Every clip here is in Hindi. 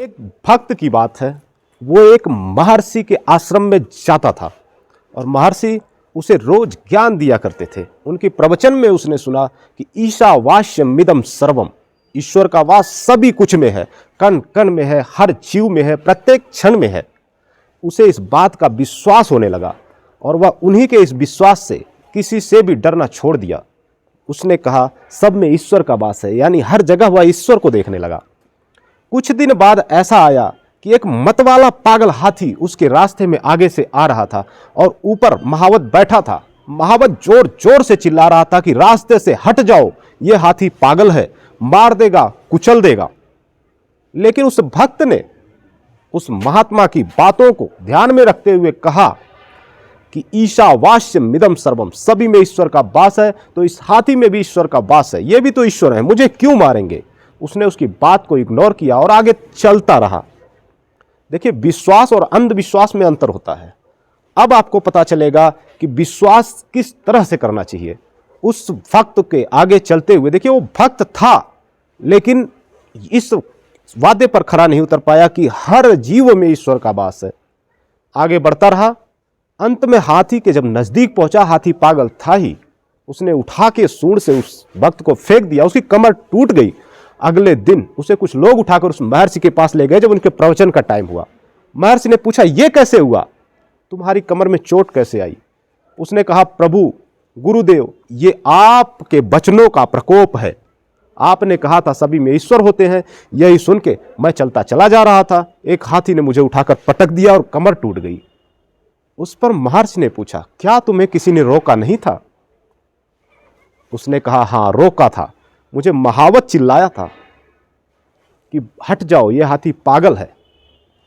एक भक्त की बात है। वो एक महर्षि के आश्रम में जाता था और महर्षि उसे रोज ज्ञान दिया करते थे। उनके प्रवचन में उसने सुना कि ईशावास्यमिदं सर्वम, ईश्वर का वास सभी कुछ में है, कण कण में है, हर जीव में है, प्रत्येक क्षण में है। उसे इस बात का विश्वास होने लगा और वह उन्हीं के इस विश्वास से किसी से भी डरना छोड़ दिया। उसने कहा सब में ईश्वर का वास है, यानी हर जगह वह ईश्वर को देखने लगा। कुछ दिन बाद ऐसा आया कि एक मतवाला पागल हाथी उसके रास्ते में आगे से आ रहा था और ऊपर महावत बैठा था। महावत जोर जोर से चिल्ला रहा था कि रास्ते से हट जाओ, ये हाथी पागल है, मार देगा, कुचल देगा। लेकिन उस भक्त ने उस महात्मा की बातों को ध्यान में रखते हुए कहा कि ईशावास्यमिदं सर्वम, सभी में ईश्वर का वास है, तो इस हाथी में भी ईश्वर का वास है, ये भी तो ईश्वर है, मुझे क्यों मारेंगे। उसने उसकी बात को इग्नोर किया और आगे चलता रहा। देखिए, विश्वास और अंधविश्वास में अंतर होता है। अब आपको पता चलेगा कि विश्वास किस तरह से करना चाहिए। उस भक्त के आगे चलते हुए, देखिए वो भक्त था लेकिन इस वादे पर खरा नहीं उतर पाया कि हर जीव में ईश्वर का वास है। आगे बढ़ता रहा। अंत में हाथी के जब नजदीक पहुंचा, हाथी पागल था ही, उसने उठा के सूंड से उस भक्त को फेंक दिया, उसकी कमर टूट गई। अगले दिन उसे कुछ लोग उठाकर उस महर्षि के पास ले गए। जब उनके प्रवचन का टाइम हुआ, महर्षि ने पूछा ये कैसे हुआ, तुम्हारी कमर में चोट कैसे आई। उसने कहा प्रभु गुरुदेव, ये आपके वचनों का प्रकोप है। आपने कहा था सभी में ईश्वर होते हैं, यही सुन के मैं चलता चला जा रहा था, एक हाथी ने मुझे उठाकर पटक दिया और कमर टूट गई। उस पर महर्षि ने पूछा क्या तुम्हें किसी ने रोका नहीं था। उसने कहा हाँ रोका था, मुझे महावत चिल्लाया था कि हट जाओ, ये हाथी पागल है,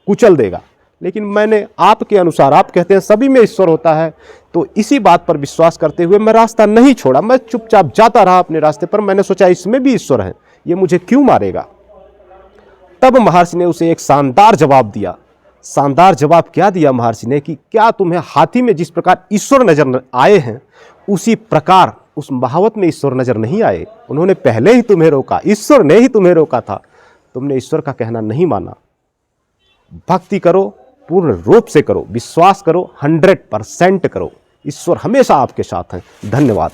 कुचल देगा। लेकिन मैंने आपके अनुसार, आप कहते हैं सभी में ईश्वर होता है, तो इसी बात पर विश्वास करते हुए मैं रास्ता नहीं छोड़ा, मैं चुपचाप जाता रहा अपने रास्ते पर। मैंने सोचा इसमें भी ईश्वर है, ये मुझे क्यों मारेगा। तब महर्षि ने उसे एक शानदार जवाब दिया। शानदार जवाब क्या दिया महर्षि ने कि क्या तुम्हें हाथी में जिस प्रकार ईश्वर नजर आए हैं, उसी प्रकार उस महावत में ईश्वर नजर नहीं आए। उन्होंने पहले ही तुम्हें रोका, ईश्वर ने ही तुम्हें रोका था, तुमने ईश्वर का कहना नहीं माना। भक्ति करो, पूर्ण रूप से करो, विश्वास करो, 100% करो। ईश्वर हमेशा आपके साथ हैं। धन्यवाद।